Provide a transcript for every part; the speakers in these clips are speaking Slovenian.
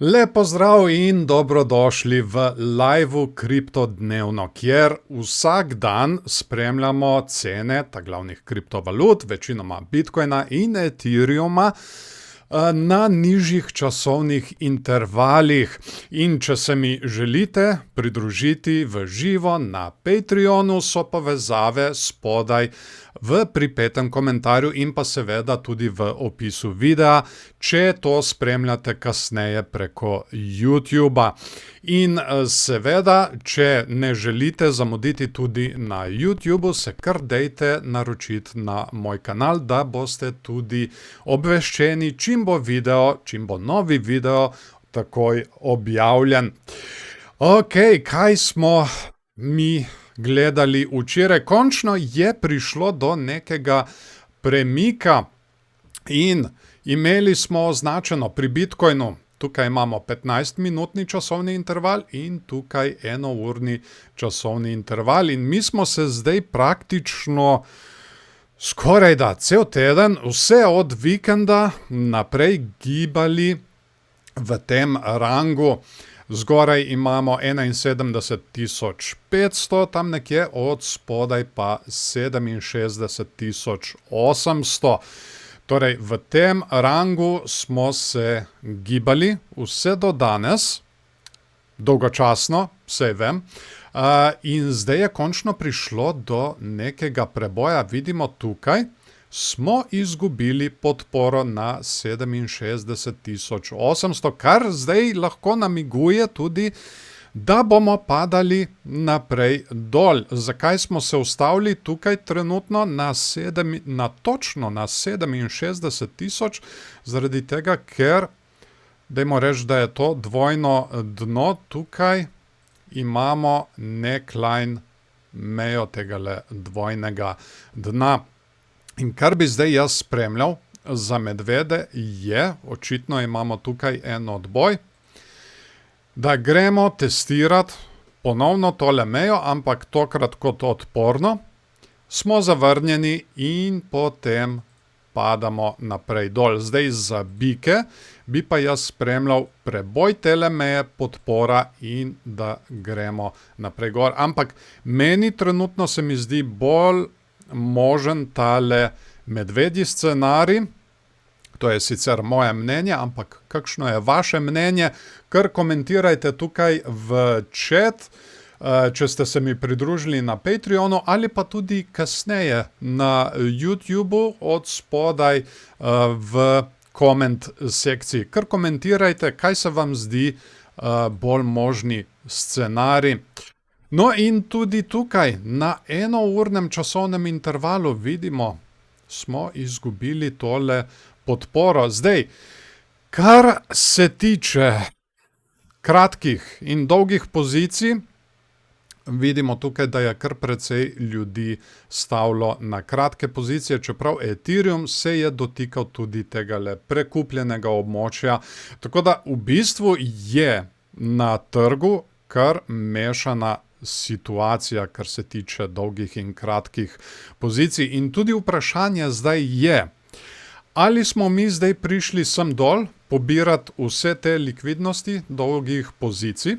Lep pozdrav in dobrodošli v liveu Kriptodnevno, kjer vsak dan spremljamo cene glavnih kriptovalut, večinoma Bitcoina in Ethereuma, na nižjih časovnih intervalih. In če se mi želite pridružiti v živo na Patreonu, so povezave spodaj v pripetem komentarju in pa seveda tudi v opisu videa, če to spremljate kasneje preko YouTuba. In seveda, če ne želite zamuditi tudi na YouTubu, se kar dejte naročiti na moj kanal, da boste tudi obveščeni, čim bo novi video takoj objavljen. Ok, kaj smo mi gledali včeraj? Končno je prišlo do nekega premika in imeli smo označeno pri Bitcoinu. Tukaj imamo 15-minutni časovni interval in tukaj 1-urni časovni interval. In mi smo se zdaj praktično skorajda cel teden, vse od vikenda naprej gibali v tem rangu. Zgoraj imamo 71.500, tam nekje od spodaj pa 67.800. Torej, v tem rangu smo se gibali vse do danes, dolgočasno, saj vem, in zdaj je končno prišlo do nekega preboja. Vidimo tukaj, smo izgubili podporo na 67.800, kar zdaj lahko namiguje tudi, da bomo padali naprej dol. Zakaj smo se ustavili tukaj trenutno točno na 67.000? Zaradi tega, ker, dajmo reči, da je to dvojno dno. Tukaj imamo neckline mejo tegale dvojnega dna. In kar bi zdaj jaz spremljal za medvede je, očitno imamo tukaj en odboj, da gremo testirati ponovno tole mejo, ampak tokrat kot odporno, smo zavrnjeni in potem padamo naprej dol. Zdaj za bike bi pa jaz spremljal preboj tele meje, podpora in da gremo naprej gor. Ampak meni trenutno se mi zdi bolj možen tale medvedji scenarij. To je sicer moje mnenje, ampak kakšno je vaše mnenje? Kar komentirajte tukaj v chat, če ste se mi pridružili na Patreonu ali pa tudi kasneje na YouTubu od spodaj v koment sekciji. Kar komentirajte, kaj se vam zdi bolj možni scenarij. No in tudi tukaj na 1-urnem časovnem intervalu vidimo, smo izgubili tole podporo. Zdaj, kar se tiče kratkih in dolgih pozicij, vidimo tukaj, da je kar precej ljudi stavilo na kratke pozicije, čeprav Ethereum se je dotikal tudi tegale prekupljenega območja. Tako da v bistvu je na trgu kar mešana situacija, kar se tiče dolgih in kratkih pozicij. In tudi vprašanje zdaj je, ali smo mi zdaj prišli sem dol pobirati vse te likvidnosti dolgih pozicij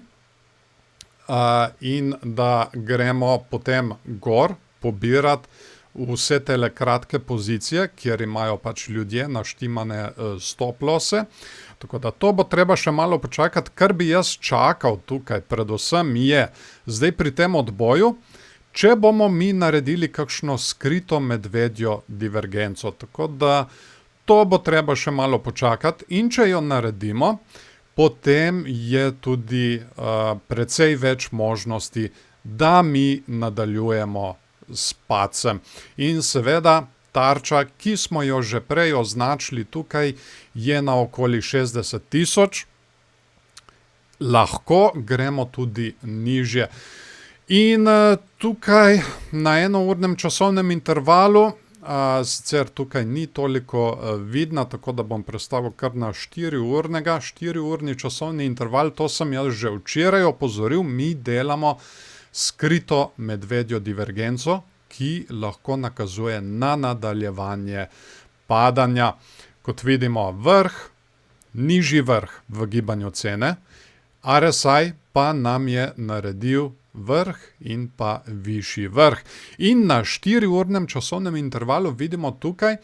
in da gremo potem gor pobirati vse tele kratke pozicije, kjer imajo pač ljudje naštimane stop losse. Tako da to bo treba še malo počakati. Kar bi jaz čakal tukaj predvsem je zdaj pri tem odboju, če bomo mi naredili kakšno skrito medvedjo divergenco. Tako da to bo treba še malo počakati in če jo naredimo, potem je tudi precej več možnosti, da mi nadaljujemo s padcem. In seveda tarča, ki smo jo že prej označili tukaj, je na okoli 60.000. Lahko gremo tudi nižje. In tukaj na 1-urnem časovnem intervalu, sicer tukaj ni toliko vidna, tako da bom prestavil kar na 4-urni časovni interval. To sem jaz že včeraj opozoril, mi delamo skrito medvedjo divergenco, ki lahko nakazuje na nadaljevanje padanja. Kot vidimo, vrh, nižji vrh v gibanju cene, RSI pa nam je naredil vrh in pa višji vrh. In na 4-urnem časovnem intervalu vidimo tukaj,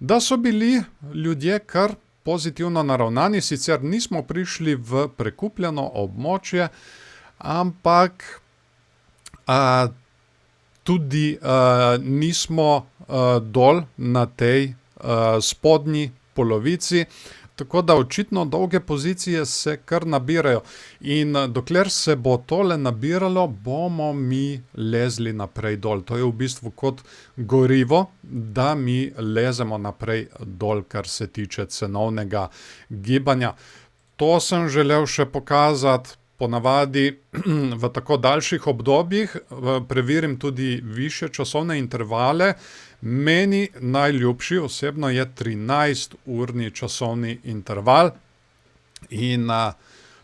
da so bili ljudje kar pozitivno naravnani, sicer nismo prišli v prekupljeno območje, ampak tudi nismo dol na tej spodnji polovici, tako da očitno dolge pozicije se kar nabirajo. In dokler se bo tole nabiralo, bomo mi lezli naprej dol. To je v bistvu kot gorivo, da mi lezemo naprej dol, kar se tiče cenovnega gibanja. To sem želel še pokazati. Ponavadi v tako daljših obdobjih preverim tudi višje časovne intervale. Meni najljubši osebno je 13-urni časovni interval in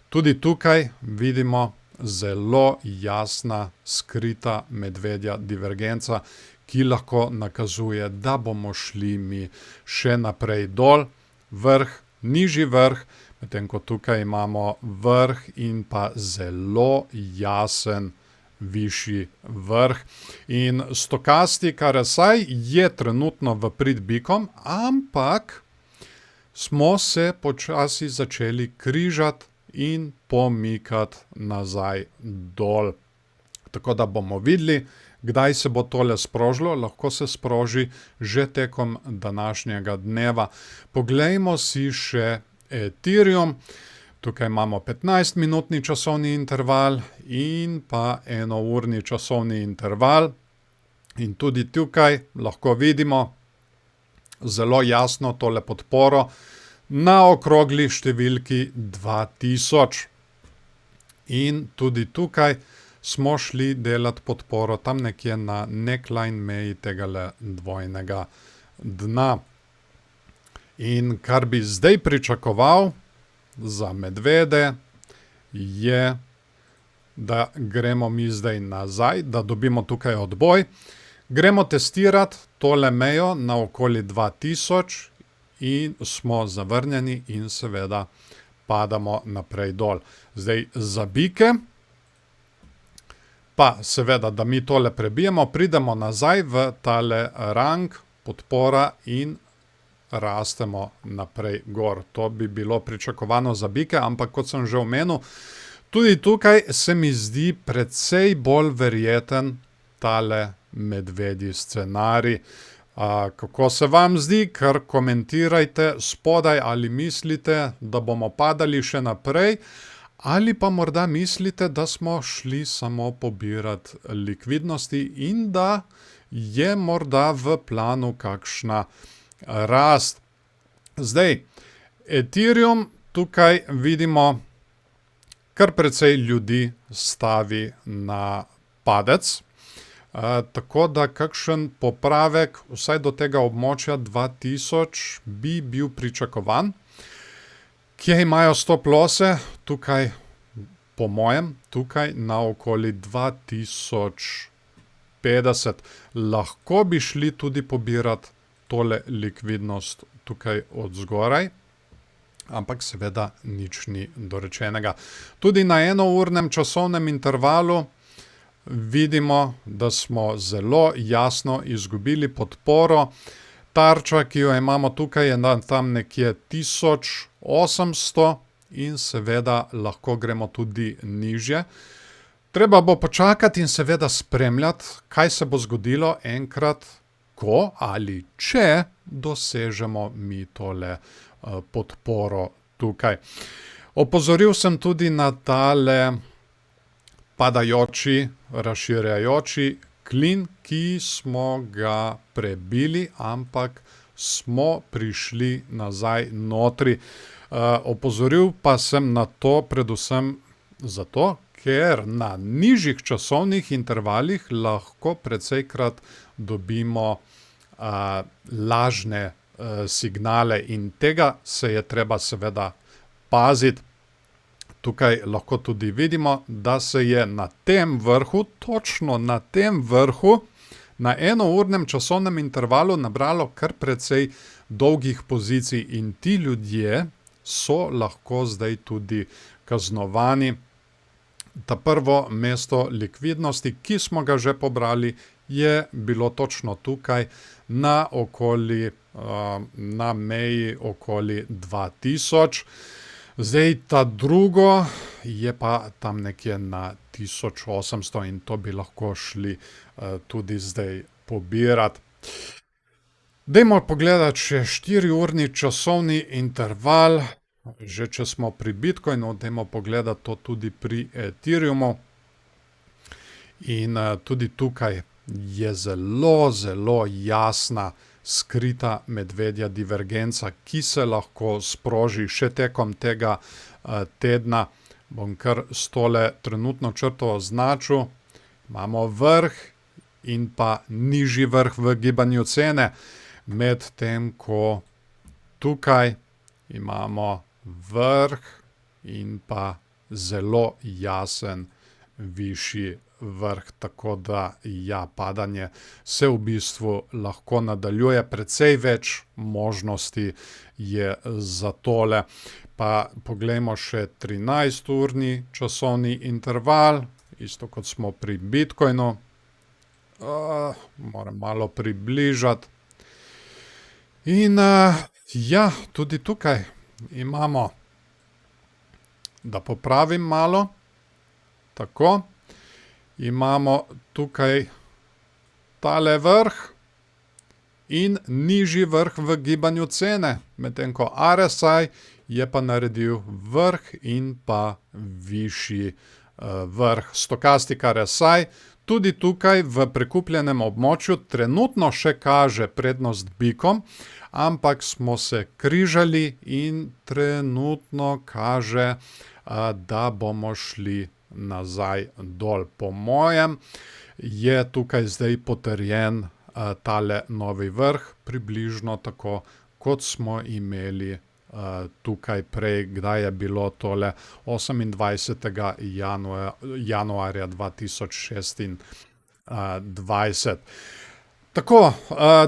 tudi tukaj vidimo zelo jasna, skrita medvedja divergenca, ki lahko nakazuje, da bomo šli mi še naprej dol, vrh, nižji vrh, medtem ko tukaj imamo vrh in pa zelo jasen višji vrh. In stokastik RSI je trenutno v prid bikom, ampak smo se počasi začeli križati in pomikati nazaj dol. Tako da bomo videli, kdaj se bo tole sprožilo, lahko se sproži že tekom današnjega dneva. Poglejmo si še Ethereum. Tukaj imamo 15-minutni časovni interval in pa 1-urni časovni interval. In tudi tukaj lahko vidimo zelo jasno tole podporo na okrogli številki 2000. In tudi tukaj smo šli delati podporo tam nekje na neckline meji tegale dvojnega dna. In kar bi zdaj pričakoval za medvede, je, da gremo mi zdaj nazaj, da dobimo tukaj odboj. Gremo testirati tole mejo na okoli 2000 in smo zavrnjeni in seveda padamo naprej dol. Zdaj za bike, pa seveda, da mi tole prebijemo, pridemo nazaj v tale rang, podpora in rastemo naprej gor. To bi bilo pričakovano za bike, ampak kot sem že omenil, tudi tukaj se mi zdi precej bolj verjeten tale medvedji scenarij. Kako se vam zdi, kar komentirajte spodaj, ali mislite, da bomo padali še naprej, ali pa morda mislite, da smo šli samo pobirati likvidnosti in da je morda v planu kakšna rast. Zdaj, Ethereum, tukaj vidimo, kar precej ljudi stavi na padec, tako da kakšen popravek vsaj do tega območja 2000 bi bil pričakovan. Kje imajo stop losse? Tukaj, po mojem, tukaj na okoli 2050. Lahko bi šli tudi pobirati tole likvidnost tukaj od zgoraj, ampak seveda nič ni dorečenega. Tudi na 1-urnem časovnem intervalu vidimo, da smo zelo jasno izgubili podporo. Tarča, ki jo imamo tukaj, je tam nekje 1800 in seveda lahko gremo tudi nižje. Treba bo počakati in seveda spremljati, kaj se bo zgodilo enkrat, ko ali če dosežemo mi tole podporo tukaj. Opozoril sem tudi na tale padajoči, razširjajoči klin, ki smo ga prebili, ampak smo prišli nazaj notri. Opozoril pa sem na to predvsem zato, ker na nižjih časovnih intervalih lahko precejkrat dobimo lažne signale in tega se je treba seveda paziti. Tukaj lahko tudi vidimo, da se je na tem vrhu, točno na tem vrhu, na 1-urnem časovnem intervalu nabralo kar precej dolgih pozicij in ti ljudje so lahko zdaj tudi kaznovani. Ta prvo mesto likvidnosti, ki smo ga že pobrali, je bilo točno tukaj na meji okoli 2000. Zdaj ta drugo je pa tam nekje na 1800 in to bi lahko šli tudi zdaj pobirati. Dajmo pogledati še 4-urni časovni interval. Že če smo pri Bitcoinu, dajmo pogledati to tudi pri Ethereumu. In tudi tukaj je zelo, zelo jasna skrita medvedja divergenca, ki se lahko sproži še tekom tega tedna. Bom kar s tole trenutno črto označil. Imamo vrh in pa nižji vrh v gibanju cene. Medtem ko tukaj imamo vrh in pa zelo jasen višji vrh, tako da ja, padanje se v bistvu lahko nadaljuje, precej več možnosti je za tole. Pa poglejmo še 13-urni časovni interval, isto kot smo pri Bitcoinu. Moram malo približati. In ja, tudi tukaj imamo, da popravim malo, tako, imamo tukaj tale vrh in nižji vrh v gibanju cene, medtem ko RSI je pa naredil vrh in pa višji vrh. Stokastik RSI tudi tukaj v prekupljenem območju trenutno še kaže prednost bikom, ampak smo se križali in trenutno kaže, da bomo šli nazaj dol. Po mojem je tukaj zdaj potrjen tale novi vrh, približno tako, kot smo imeli tukaj prej, kdaj je bilo tole 28. januarja 2026. Tako,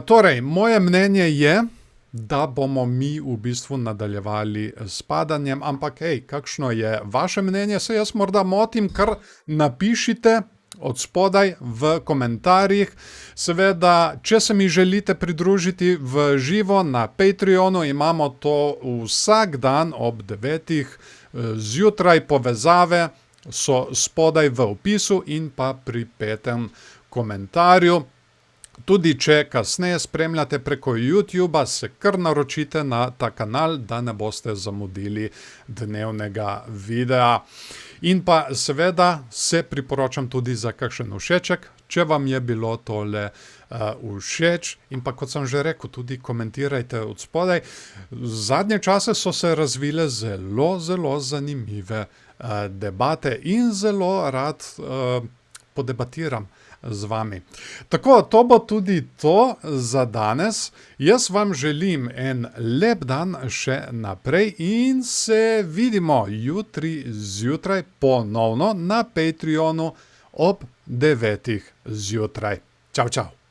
torej, moje mnenje je, da bomo mi v bistvu nadaljevali s padanjem, ampak hej, kakšno je vaše mnenje, se jaz morda motim, kar napišite od spodaj v komentarjih. Seveda, če se mi želite pridružiti v živo na Patreonu, imamo to vsak dan ob 9. zjutraj, povezave so spodaj v opisu in pa pri 5. komentarju. Tudi če kasneje spremljate preko YouTuba, se kar naročite na ta kanal, da ne boste zamudili dnevnega videa. In pa seveda se priporočam tudi za kakšen všeček, če vam je bilo tole všeč. In pa kot sem že rekel, tudi komentirajte od spodaj. Zadnje čase so se razvile zelo, zelo zanimive debate in zelo rad podebatiram z vami. Tako, to bo tudi to za danes. Jaz vam želim en lep dan še naprej in se vidimo jutri zjutraj ponovno na Patreonu ob 9. zjutraj. Čau, čau.